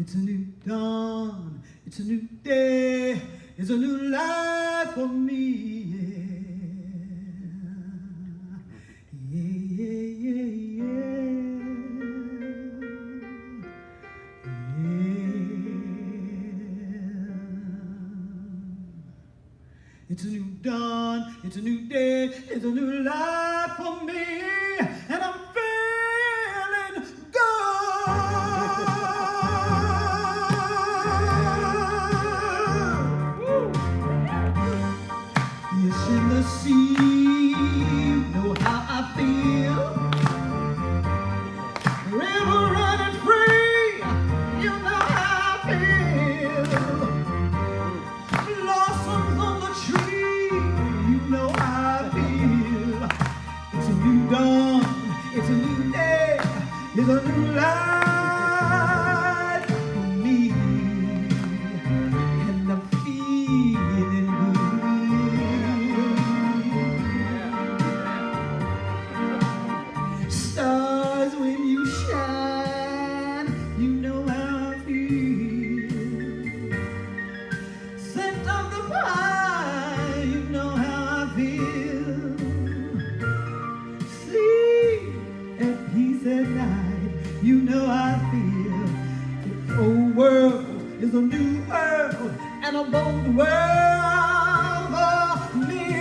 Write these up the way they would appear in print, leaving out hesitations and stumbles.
It's a new dawn, it's a new day, it's a new life for me. Yeah, yeah, yeah, yeah. It's a new dawn, it's a new day, it's a new life for me, and I'm feeling good. Yes, in the sea, you know how I feel. River running free, you know how I feel. Blossoms on the tree, you know how I feel. It's a new dawn, it's a new day, it's a new life for me, and I'm feeling good. Stars when you shine, you know how I feel. Scent of the pine, you know how I feel. Sleep at peace at night, you know how I feel. The old world is a new world, and a bold world for me.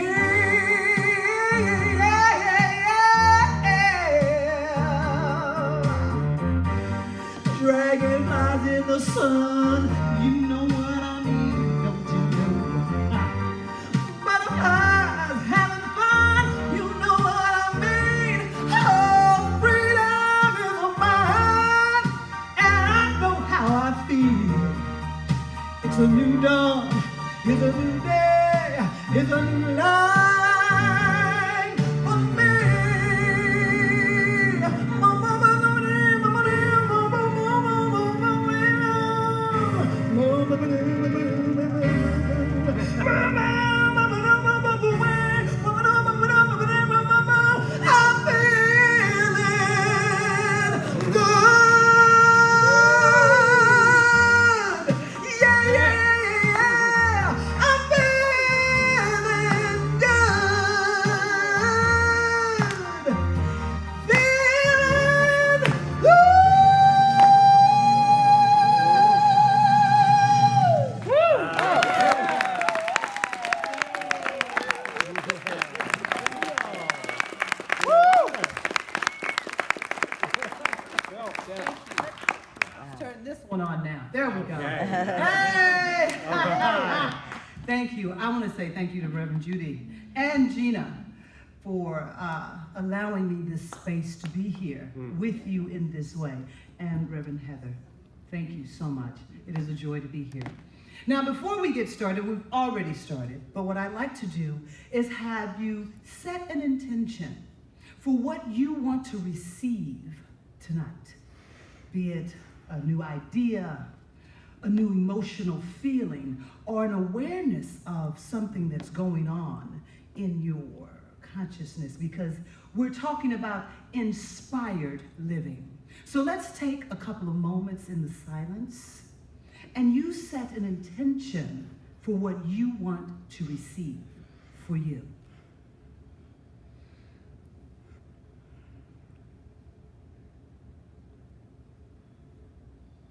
Dragonflies in the sun, you know what I mean, don't you know? Butterflies having fun, you know what I mean. Oh, freedom is mine, and I know how I feel. It's a new dawn, it's a new day, it's a new life for me. I'm feeling good. Yeah, yeah, yeah. I'm feeling good. Feeling Turn this one on now. There we go. Hey! Thank you. I want to say thank you to Reverend Judy and Gina for allowing me this space to be here with you in this way. And Reverend Heather, thank you so much. It is a joy to be here. Now, before we get started, we've already started, but what I'd like to do is have you set an intention for what you want to receive tonight, be it a new idea, a new emotional feeling, or an awareness of something that's going on in your consciousness, because we're talking about inspired living. So let's take a couple of moments in the silence, and you set an intention for what you want to receive for you.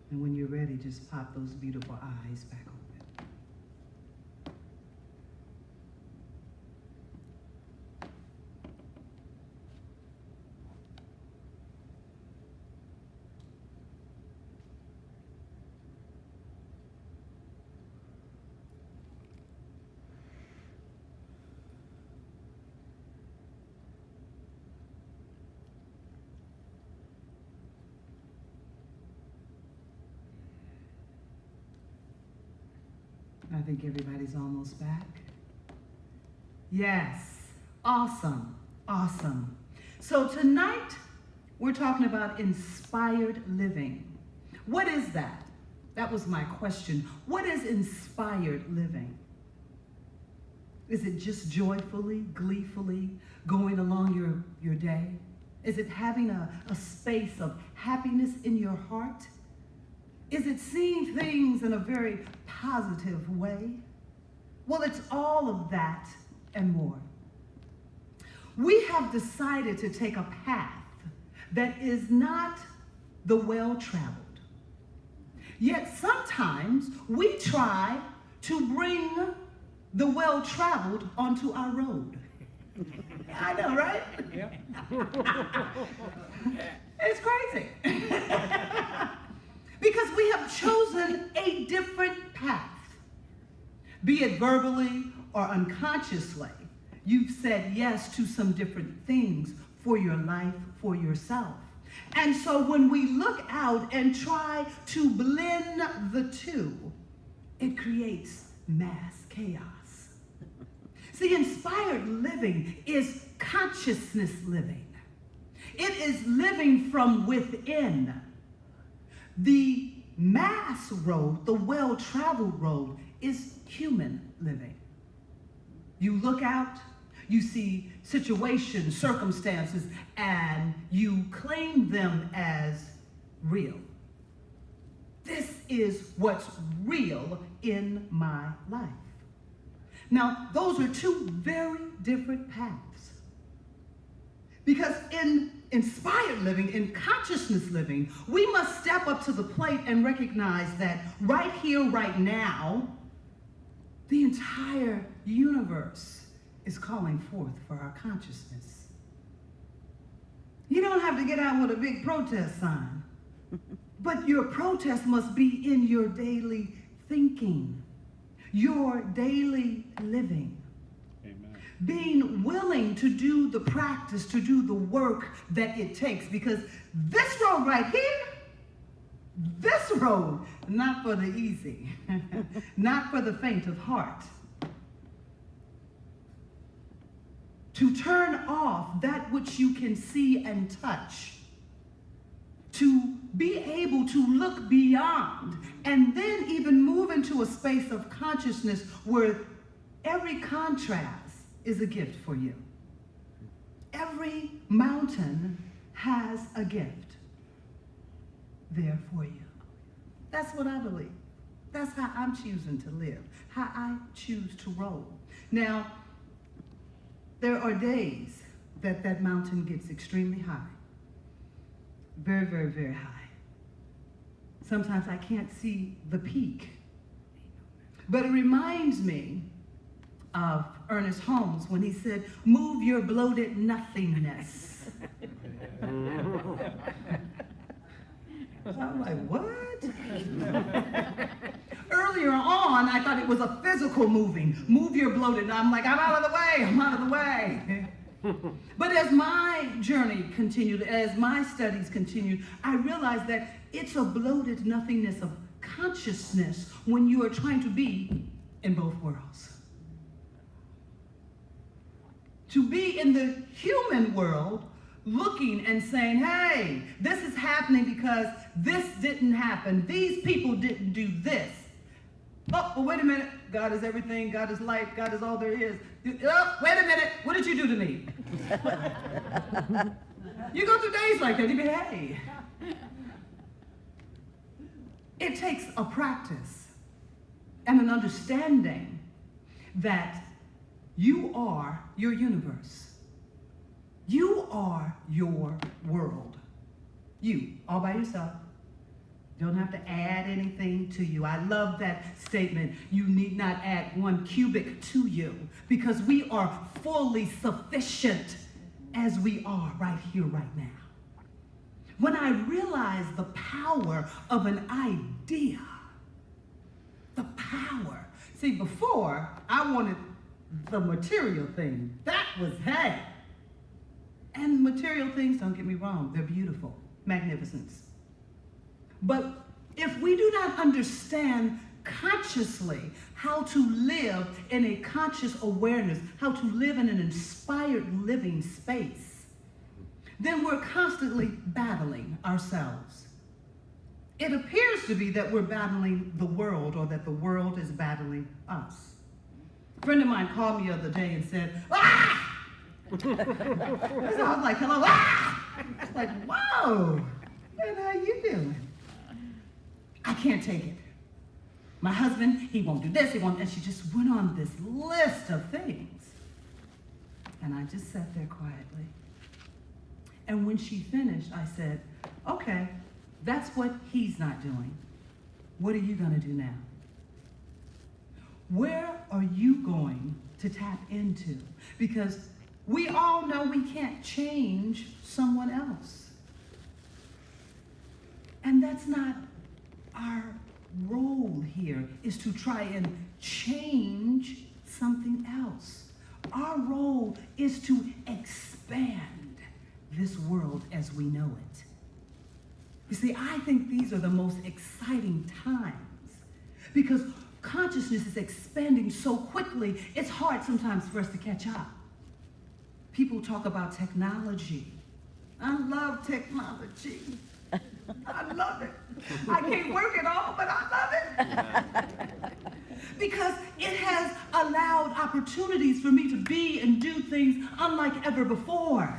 And when you're ready, just pop those beautiful eyes back open. I think everybody's almost back. Yes, awesome, awesome. So tonight, we're talking about inspired living. What is that? That was my question. What is inspired living? Is it just joyfully, gleefully going along your day? Is it having a space of happiness in your heart? Is it seeing things in a very positive way? Well, it's all of that and more. We have decided to take a path that is not the well-traveled. Yet sometimes we try to bring the well-traveled onto our road. I know, right? Yeah. It's crazy. Because we have chosen a different path. Be it verbally or unconsciously, you've said yes to some different things for your life, for yourself. And so when we look out and try to blend the two, it creates mass chaos. See, inspired living is consciousness living. It is living from within. The mass road, the well-traveled road, is human living. You look out, you see situations, circumstances, and you claim them as real. This is what's real in my life. Now, those are two very different paths. Because in inspired living, in consciousness living, we must step up to the plate and recognize that right here, right now, the entire universe is calling forth for our consciousness. You don't have to get out with a big protest sign, but your protest must be in your daily thinking, your daily living. Being willing to do the practice, to do the work that it takes. Because this road right here, this road, not for the easy, not for the faint of heart. To turn off that which you can see and touch. To be able to look beyond and then even move into a space of consciousness where every contrast is a gift for you. Every mountain has a gift there for you. That's what I believe. That's how I'm choosing to live, how I choose to roll. Now, there are days that that mountain gets extremely high. Very, very, very high. Sometimes I can't see the peak. But it reminds me of Ernest Holmes when he said, "Move your bloated nothingness." I'm like, what? Earlier on, I thought it was a physical moving. Move your bloated. I'm like, I'm out of the way, I'm out of the way. But as my journey continued, as my studies continued, I realized that it's a bloated nothingness of consciousness when you are trying to be in both worlds. To be in the human world, looking and saying, hey, this is happening because this didn't happen. These people didn't do this. Oh, well, wait a minute. God is everything. God is light. God is all there is. Oh, wait a minute. What did you do to me? You go through days like that. You be, hey. It takes a practice and an understanding that you are your universe. You are your world. You, all by yourself. Don't have to add anything to you. I love that statement. You need not add 1 cubic to you because we are fully sufficient as we are right here, right now. When I realized the power of an idea, the power. See, before, I wanted the material thing. That was, hey. And material things, don't get me wrong, they're beautiful, magnificence. But if we do not understand consciously how to live in a conscious awareness, how to live in an inspired living space, then we're constantly battling ourselves. It appears to be that we're battling the world or that the world is battling us. A friend of mine called me the other day and said, ah! So I was like, hello, ah! It's like, whoa, and how you doing? I can't take it. My husband, he won't do this, he won't, and she just went on this list of things. And I just sat there quietly. And when she finished, I said, okay, that's what he's not doing. What are you gonna do now? Where are you going to tap into? Because we all know we can't change someone else. And that's not our role here, is to try and change something else. Our role is to expand this world as we know it. You see, I think these are the most exciting times because consciousness is expanding so quickly, it's hard sometimes for us to catch up. People talk about technology. I love technology. I love it. I can't work it all, but I love it. Because it has allowed opportunities for me to be and do things unlike ever before.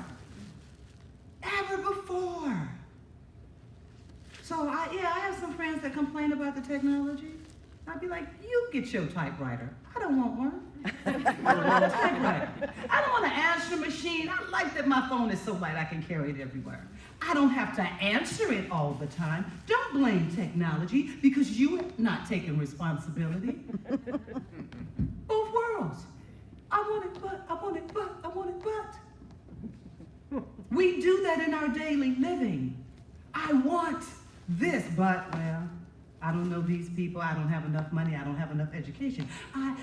Ever before. So I have some friends that complain about the technology. I'd be like, you get your typewriter. I don't want one. I don't want a typewriter. I don't want an answer machine. I like that my phone is so light I can carry it everywhere. I don't have to answer it all the time. Don't blame technology because you're not taking responsibility. Both worlds. I want it, but, I want it, but, I want it, but. We do that in our daily living. I want this, but, well, I don't know these people. I don't have enough money. I don't have enough education. I.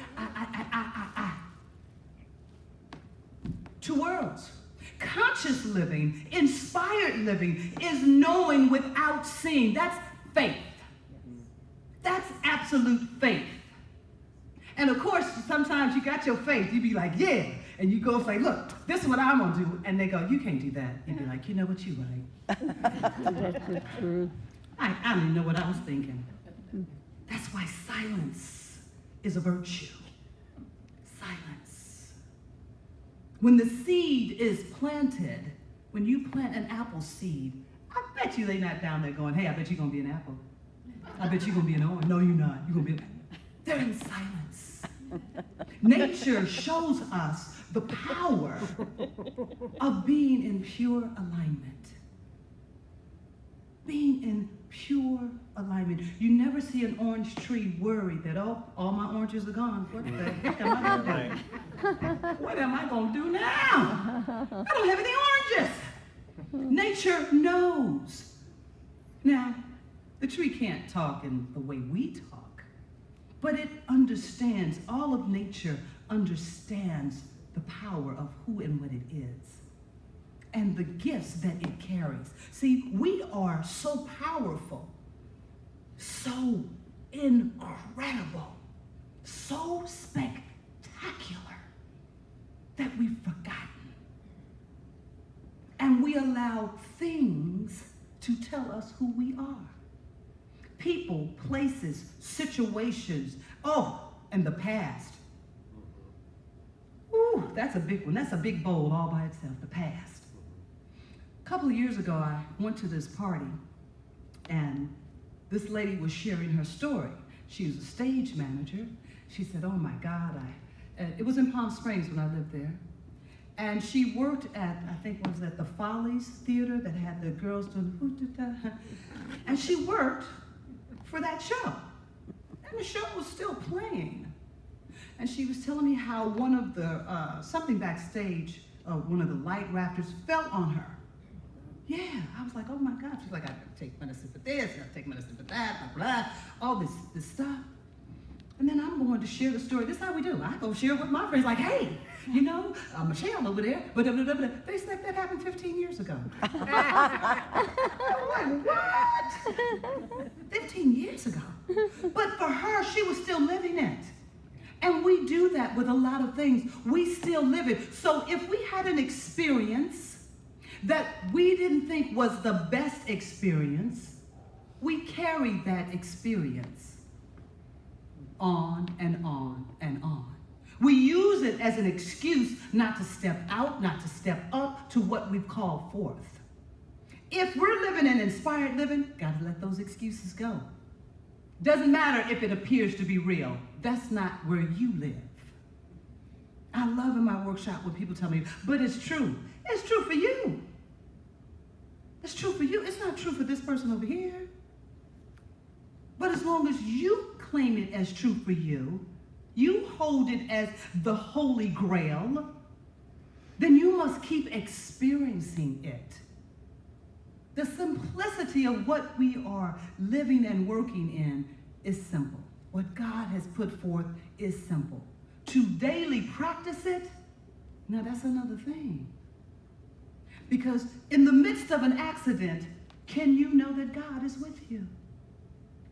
Two worlds. Conscious living, inspired living is knowing without seeing. That's faith. That's absolute faith. And of course, sometimes you got your faith. You be like, yeah. And you go say, look, this is what I'm going to do. And they go, you can't do that. You be like, you know what, you right. That's the truth. I don't even know what I was thinking. That's why silence is a virtue. Silence. When the seed is planted, when you plant an apple seed, I bet you they're not down there going, hey, I bet you're going to be an apple. I bet you're going to be an orange. No, you're not. You're going to be They're in silence. Nature shows us the power of being in pure alignment. Being in pure alignment. You never see an orange tree worried that, oh, all my oranges are gone. What the heck am I going to do? What am I going to do now? I don't have any oranges. Nature knows. Now, the tree can't talk in the way we talk, but it understands, all of nature understands the power of who and what it is and the gifts that it carries. See, we are so powerful, so incredible, so spectacular that we've forgotten. And we allow things to tell us who we are. People, places, situations, and the past. Ooh, that's a big one. That's a big bowl all by itself, the past. A couple of years ago, I went to this party, and this lady was sharing her story. She was a stage manager. She said, oh my God, it was in Palm Springs when I lived there. And she worked at, I think, was at the Follies Theater that had the girls doing, and she worked for that show. And the show was still playing. And she was telling me how one of the, something backstage, one of the light rafters fell on her. Yeah, I was like, oh my God. She's like, I gotta take medicine for this, I gotta take medicine for that, blah, blah, all this stuff. And then I'm going to share the story. This is how we do. I go share it with my friends, like, hey, you know, Michelle over there, but they said that happened 15 years ago. I'm like, what? 15 years ago. But for her, she was still living it. And we do that with a lot of things. We still live it. So if we had an experience that we didn't think was the best experience, we carry that experience on and on and on. We use it as an excuse not to step out, not to step up to what we've called forth. If we're living an inspired living, gotta let those excuses go. Doesn't matter if it appears to be real. That's not where you live. I love in my workshop when people tell me, but it's true. It's true for you. It's true for you. It's not true for this person over here. But as long as you claim it as true for you, you hold it as the Holy Grail, then you must keep experiencing it. The simplicity of what we are living and working in is simple. What God has put forth is simple. To daily practice it, now that's another thing. Because in the midst of an accident, can you know that God is with you?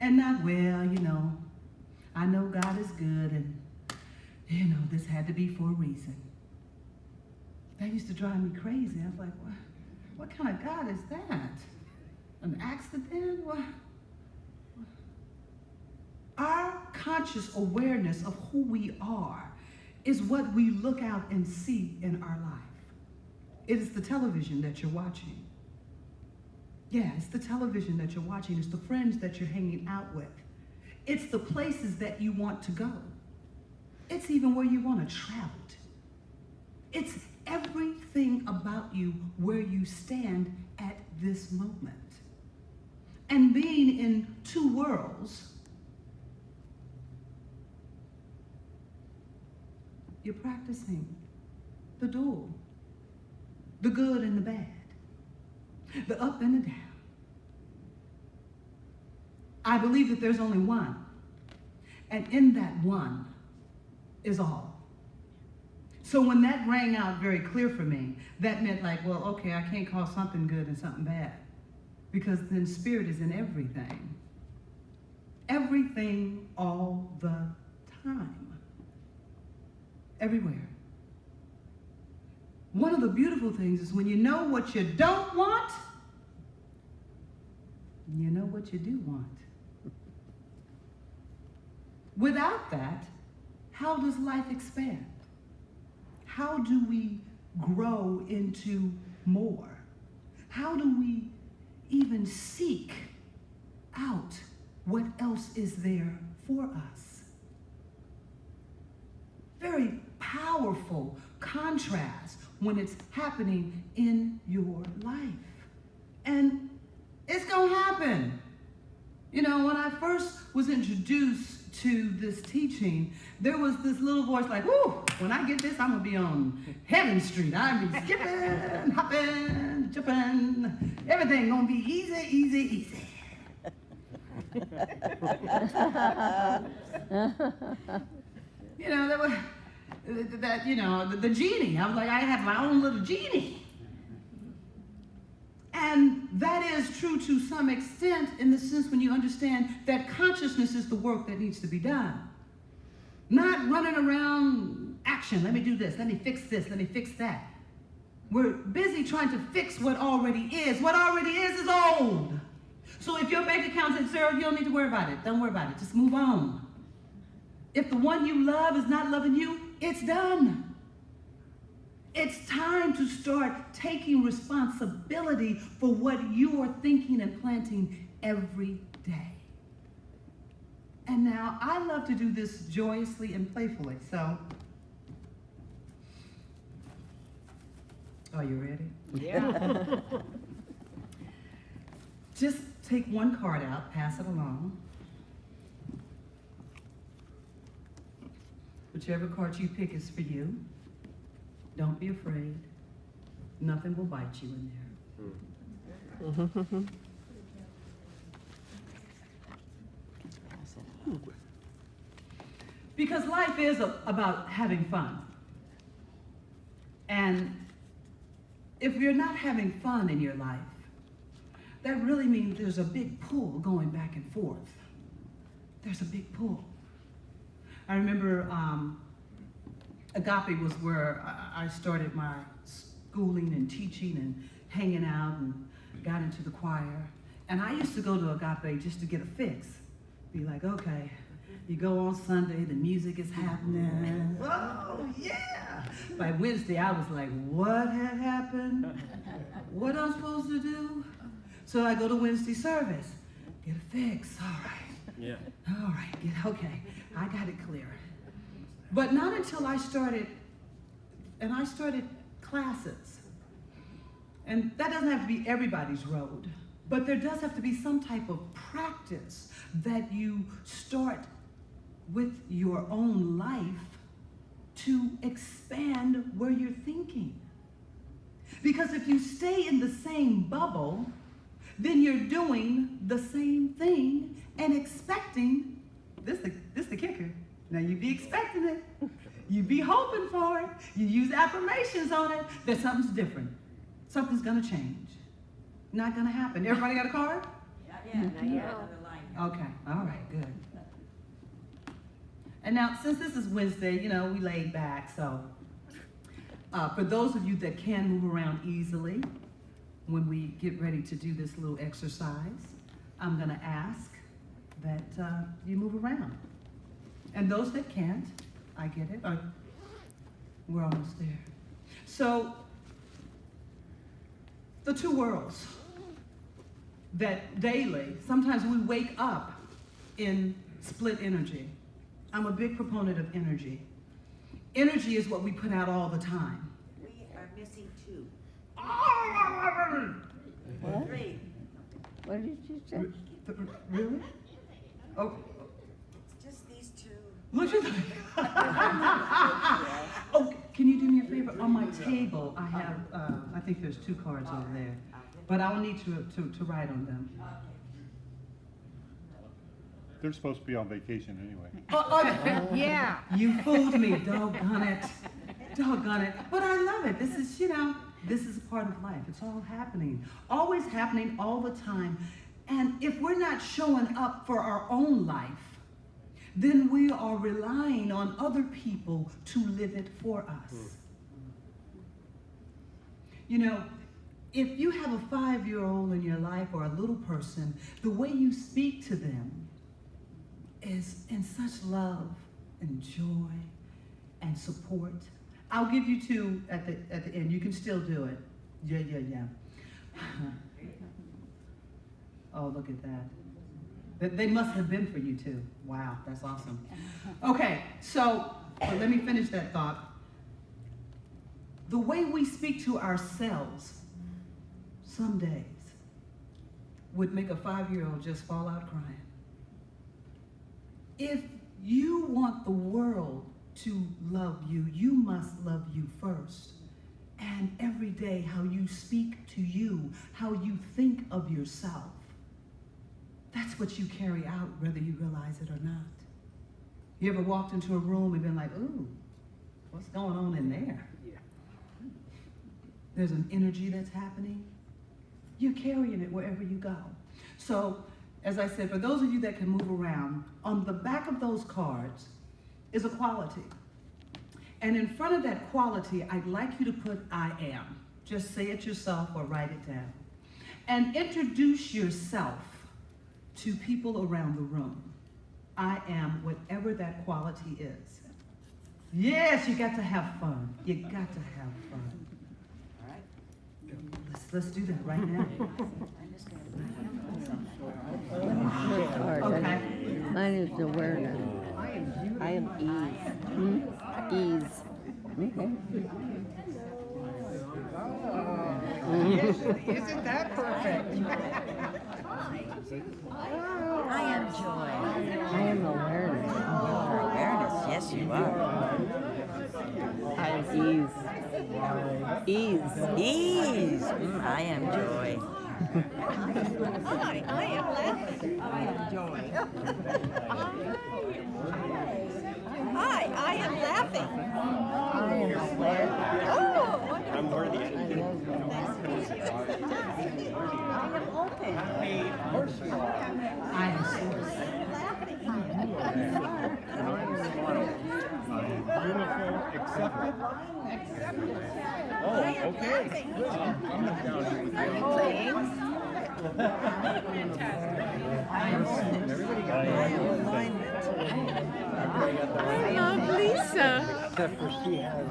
And not, well, I know God is good and, this had to be for a reason. That used to drive me crazy. I was like, what kind of God is that? An accident? What? Our conscious awareness of who we are is what we look out and see in our life. It is the television that you're watching. Yeah, it's the television that you're watching. It's the friends that you're hanging out with. It's the places that you want to go. It's even where you want to travel to. It's everything about you where you stand at this moment. And being in two worlds, you're practicing the dual, the good and the bad, the up and the down. I believe that there's only one, and in that one is all. So when that rang out very clear for me, that meant like, well, okay, I can't call something good and something bad, because then spirit is in everything. Everything all the time. Everywhere. One of the beautiful things is when you know what you don't want, you know what you do want. Without that, how does life expand? How do we grow into more? How do we even seek out what else is there for us? Very powerful contrast when it's happening in your life. And it's gonna happen. When I first was introduced to this teaching, there was this little voice like, whoo, when I get this, I'm gonna be on Heaven Street. I'll be skipping, hopping, jumping. Everything gonna be easy, easy, easy. That was the genie. I was like, I have my own little genie. And that is true to some extent in the sense when you understand that consciousness is the work that needs to be done. Not running around action. Let me do this. Let me fix this. Let me fix that. We're busy trying to fix what already is. What already is old. So if your bank account's at zero, you don't need to worry about it. Don't worry about it. Just move on. If the one you love is not loving you, it's done. It's time to start taking responsibility for what you are thinking and planting every day. And now, I love to do this joyously and playfully, so. Are you ready? Yeah. Just take one card out, pass it along. Whichever card you pick is for you. Don't be afraid. Nothing will bite you in there. Because life is about having fun. And if you're not having fun in your life, that really means there's a big pull going back and forth. There's a big pull. I remember Agape was where I started my schooling and teaching and hanging out and got into the choir. And I used to go to Agape just to get a fix. Be like, okay, you go on Sunday, the music is happening. Oh, yeah. By Wednesday, I was like, what had happened? What I'm supposed to do? So I go to Wednesday service, get a fix, all right. Yeah. All right, okay, I got it clear. But not until I started classes. And that doesn't have to be everybody's road, but there does have to be some type of practice that you start with your own life to expand where you're thinking. Because if you stay in the same bubble, then you're doing the same thing and expecting, this the kicker. Now you be expecting it, you be hoping for it, you use affirmations on it, that something's different. Something's gonna change. Not gonna happen. Everybody got a card? Yeah. Okay, all right, good. And now, since this is Wednesday, you know, we laid back, so for those of you that can move around easily, when we get ready to do this little exercise, I'm gonna ask that you move around. And those that can't, I get it, we're almost there. So, the two worlds that daily, sometimes we wake up in split energy. I'm a big proponent of energy. Energy is what we put out all the time. We are missing two. What? Three. What did you say? Really? Oh, It's just these two. look at that. Oh, can you do me a favor? On my table, I have, I think there's 2 cards over there, but I'll need to write on them. They're supposed to be on vacation anyway. Yeah. You fooled me, doggone it. Doggone it. But I love it. This is, you know, this is a part of life. It's all happening. Always happening all the time. And if we're not showing up for our own life, then we are relying on other people to live it for us. You know, if you have a 5-year-old in your life or a little person, the way you speak to them is in such love and joy and support. I'll give you 2 at the end. You can still do it. Yeah. Oh, look at that. They must have been for you too. Wow, that's awesome. Okay, so let me finish that thought. The way we speak to ourselves some days would make a 5-year-old just fall out crying. If you want the world to love you, you must love you first. And every day, how you speak to you, how you think of yourself, that's what you carry out, whether you realize it or not. You ever walked into a room and been like, ooh, what's going on in there? Yeah. There's an energy that's happening. You're carrying it wherever you go. So, as I said, for those of you that can move around, on the back of those cards is a quality. And in front of that quality, I'd like you to put I am. Just say it yourself or write it down. And introduce yourself to people around the room. I am whatever that quality is. Yes, you got to have fun. You got to have fun. All right. Let's do that right now. Card. Okay. Mine is awareness. I am ease. Ease. Okay. Isn't that perfect? I am joy. I am awareness. For awareness, yes you are. I am ease. Ease. Ease. I am joy. I am laughing. I am joy. I am laughing. I am aware. Oh, I'm worthy. I am open. I am source. Beautiful, accepted. I am laughing. Are you playing? I am alignment. I love Lisa. Except for she has.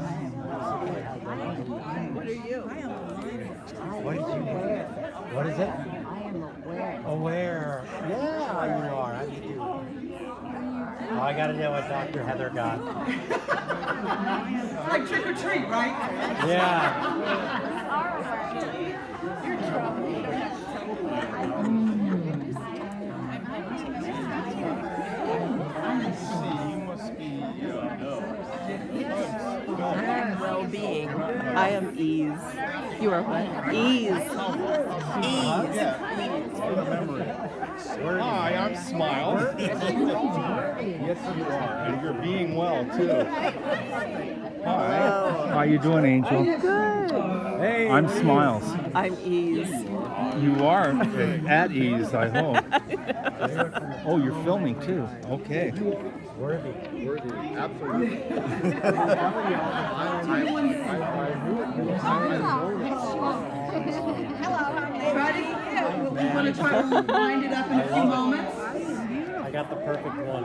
What are you? What did you get? What is it? I am aware. Aware. Yeah, you are. I do. I gotta know what Dr. Heather got. It's like trick or treat, right? Yeah. Well-being. I am ease. You are what? Ease. Ease. Hi, I'm Smile. Yes, you are. And you're being well, too. Hi. How you doing, Angel? Good. Hey. I'm Smiles. I'm ease. You are at ease, I hope. Oh, you're filming, too. Okay. Worthy. Absolutely. Ready? We want to try to wind it up in a few moments. I got the perfect one.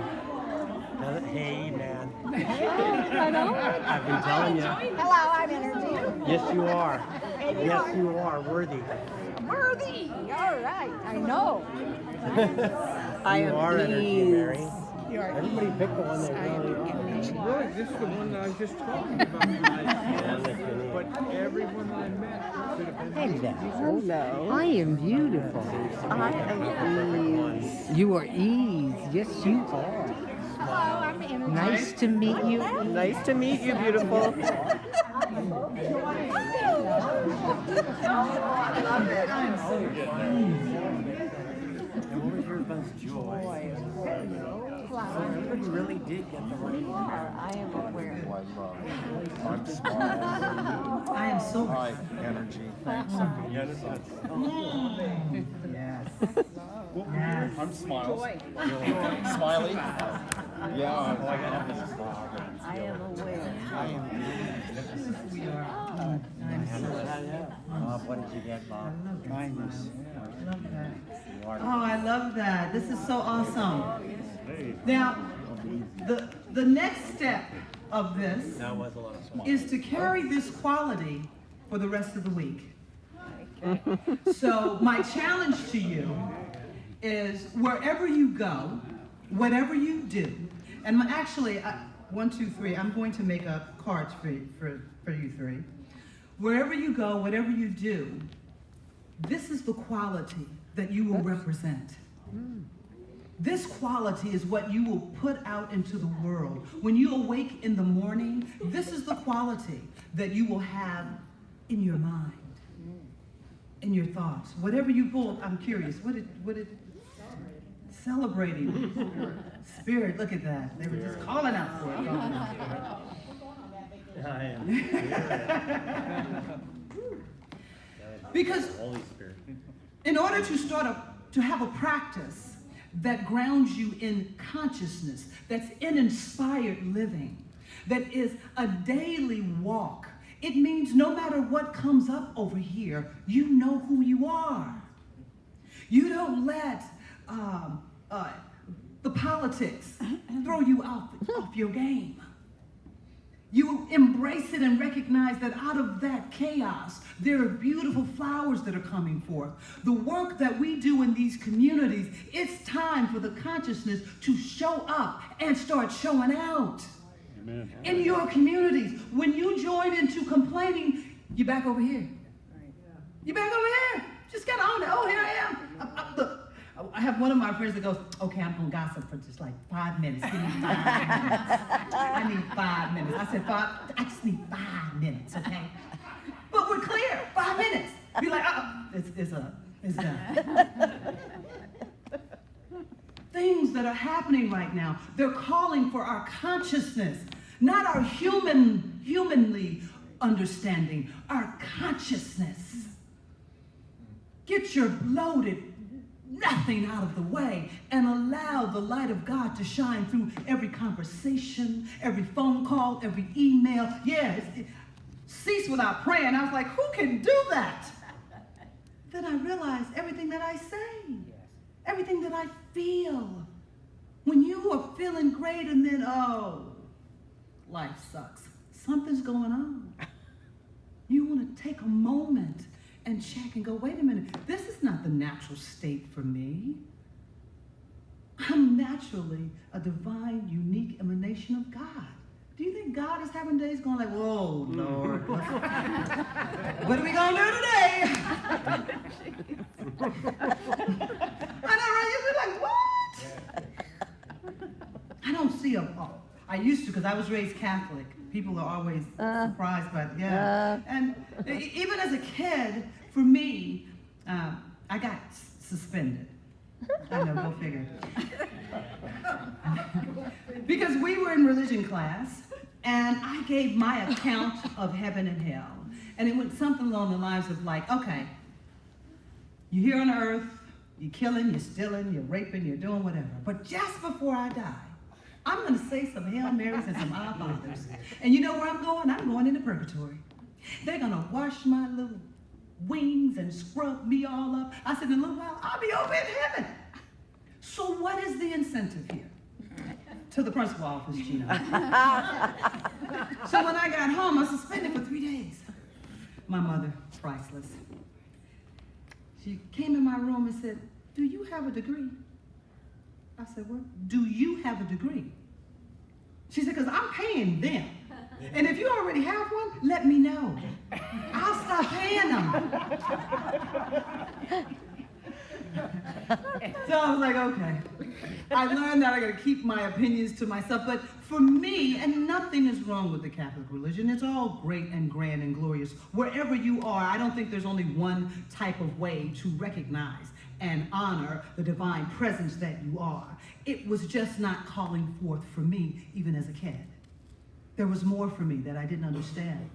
Hey, man. I know. I've been telling you. Hello, I'm Energy. Yes, you are. Yes, you are. Worthy. Worthy. All right, I know. I You are am energy, ease. Mary. Everybody pick the one they really are. Really, this is the one that I was just talking about. But everyone that I met could have been. Hello. I am beautiful. I am ease. You are ease. Yes, you are. Hello, I'm Energy. Nice to meet you. Nice to meet you, beautiful. And what was your buzz? Joy. So everybody really did get the right one. I am aware. I'm Smile. I am so Hi, Energy. Thanks. Yes. I'm Smiles. Smiley. Yeah. Oh, I gotta have this vlog. I am aware. We are. Bob, what did you get, Bob? Kindness. Love that. You are. Oh, I love that. This is so awesome. Now, the next step of this That was a lot of small. is to carry this quality for the rest of the week. So my challenge to you is wherever you go, whatever you do, and actually, 1, 2, 3, I'm going to make up cards for you three. Wherever you go, whatever you do, this is the quality that you will represent. This quality is what you will put out into the world. When you awake in the morning, this is the quality that you will have in your mind, in your thoughts. Whatever you pull, I'm curious, what did celebrating? Spirit, look at that. They were just calling out for it. I am. Because Holy Spirit. in order to have a practice that grounds you in consciousness, that's in inspired living, that is a daily walk, it means no matter what comes up over here, you know who you are. You don't let the politics throw you off your game. You embrace it and recognize that out of that chaos, there are beautiful flowers that are coming forth. The work that we do in these communities, it's time for the consciousness to show up and start showing out. Amen. In your communities, when you join into complaining, you're back over here. You're back over here. Just got on it. Oh, here I am. Look, I have one of my friends that goes, okay, I'm going to gossip for just like 5 minutes. Give me 5 minutes. I need 5 minutes. I said, I just need 5 minutes, okay? But we're clear. 5 minutes. Be like, it's done. Things that are happening right now, they're calling for our consciousness, not our humanly understanding, our consciousness. Get your loaded nothing out of the way and allow the light of God to shine through every conversation, every phone call, every email. Yeah, cease without praying. I was like, who can do that? Then I realized everything that I say, everything that I feel. When you are feeling great and then, oh, life sucks. Something's going on. You want to take a moment and check and go, wait a minute, this is not the natural state for me. I'm naturally a divine, unique emanation of God. Do you think God is having days going like, whoa, Lord, what are we going to do today? I know, right? You'd be like, what? I don't see a, oh, I used to because I was raised Catholic. People are always surprised by it, yeah. And even as a kid, for me, I got suspended. I know, go figure. Because we were in religion class, and I gave my account of heaven and hell. And it went something along the lines of like, okay, you're here on earth, you're killing, you're stealing, you're raping, you're doing whatever. But just before I die, I'm going to say some Hail Marys and some Our Fathers. And you know where I'm going? I'm going into purgatory. They're going to wash my little wings and scrub me all up. I said, in a little while, I'll be over in heaven. So what is the incentive here? To the principal office, Gino. So when I got home, I was suspended for 3 days. My mother, priceless. She came in my room and said, do you have a degree? I said, what? Do you have a degree? She said, because I'm paying them. And if you already have one, let me know. I'll stop paying them. So I was like, okay. I learned that I got to keep my opinions to myself. But for me, and nothing is wrong with the Catholic religion. It's all great and grand and glorious. Wherever you are, I don't think there's only one type of way to recognize and honor the divine presence that you are. It was just not calling forth for me, even as a kid. There was more for me that I didn't understand.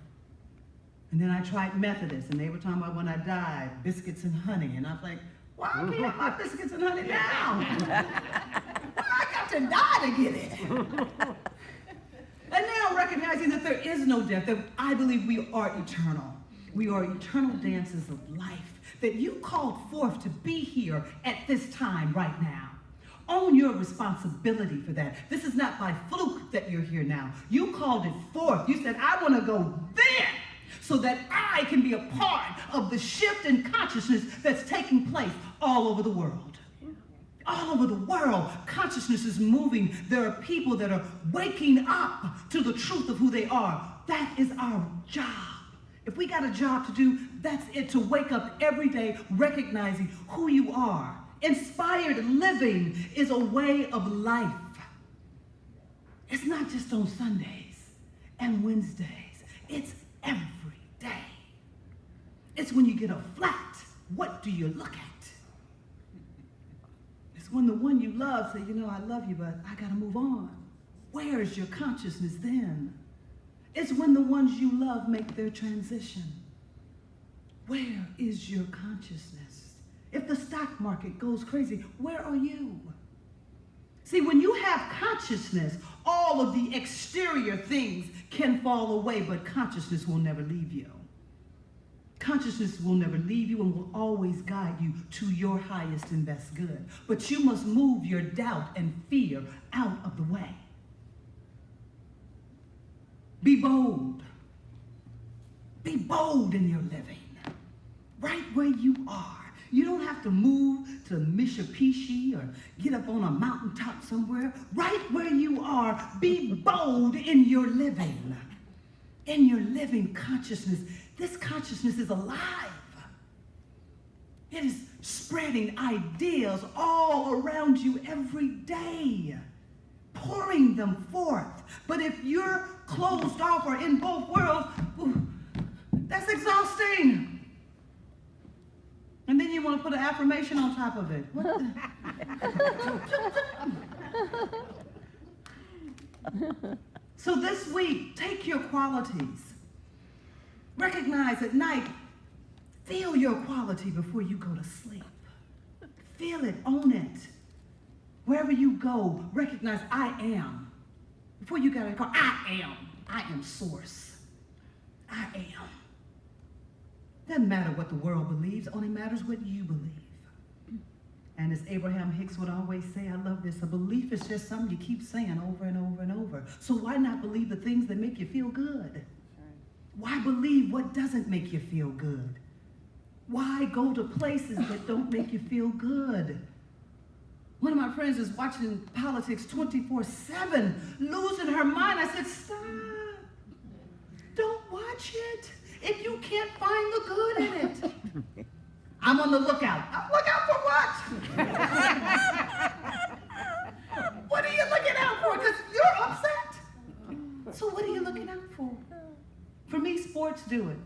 And then I tried Methodist, and they were talking about when I died, biscuits and honey. And I was like, why can't I have my biscuits and honey now? Why I got to die to get it? And now recognizing that there is no death, that I believe we are eternal. We are eternal dances of life, that you called forth to be here at this time right now. Own your responsibility for that. This is not by fluke that you're here now. You called it forth. You said, I want to go there so that I can be a part of the shift in consciousness that's taking place all over the world. All over the world, consciousness is moving. There are people that are waking up to the truth of who they are. That is our job. If we got a job to do, that's it, to wake up every day recognizing who you are. Inspired living is a way of life. It's not just on Sundays and Wednesdays. It's every day. It's when you get a flat, what do you look at? It's when the one you love say, you know, I love you, but I gotta move on. Where is your consciousness then? It's when the ones you love make their transition. Where is your consciousness? If the stock market goes crazy, where are you? See, when you have consciousness, all of the exterior things can fall away, but consciousness will never leave you. Consciousness will never leave you and will always guide you to your highest and best good. But you must move your doubt and fear out of the way. Be bold. Be bold in your living, right where you are. You don't have to move to Mitsubishi or get up on a mountaintop somewhere. Right where you are, be bold in your living. In your living consciousness. This consciousness is alive. It is spreading ideas all around you every day, pouring them forth. But if you're closed off or in both worlds, that's exhausting. And then you want to put an affirmation on top of it. What the? So this week, take your qualities. Recognize at night, feel your quality before you go to sleep. Feel it, own it. Wherever you go, recognize I am. Before you got to call, I am source. I am. Doesn't matter what the world believes, only matters what you believe. And as Abraham Hicks would always say, I love this, a belief is just something you keep saying over and over and over. So why not believe the things that make you feel good? Why believe what doesn't make you feel good? Why go to places that don't make you feel good? One of my friends is watching politics 24/7, losing her mind. I said, stop. Don't watch it if you can't find the good in it. I'm on the lookout. Look out for what? What are you looking out for? Because you're upset. So what are you looking out for? For me, sports do it.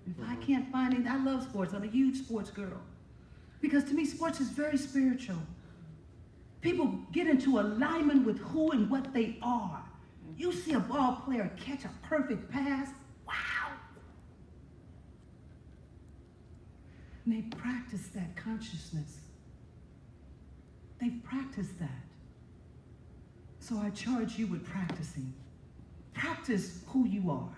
If I can't find it, I love sports. I'm a huge sports girl. Because to me, sports is very spiritual. People get into alignment with who and what they are. You see a ball player catch a perfect pass. Wow. And they practice that consciousness. They've practiced that. So I charge you with practicing. Practice who you are.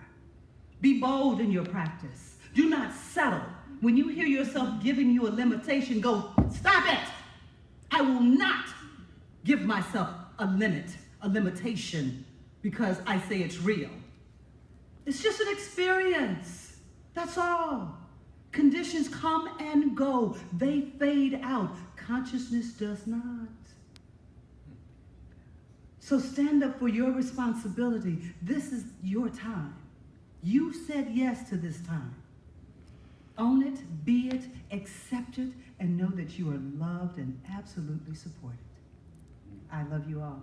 Be bold in your practice. Do not settle. When you hear yourself giving you a limitation, go, stop it. I will not give myself a limit, a limitation, because I say it's real. It's just an experience. That's all. Conditions come and go. They fade out. Consciousness does not. So stand up for your responsibility. This is your time. You said yes to this time. Own it, be it, accept it, and know that you are loved and absolutely supported. I love you all.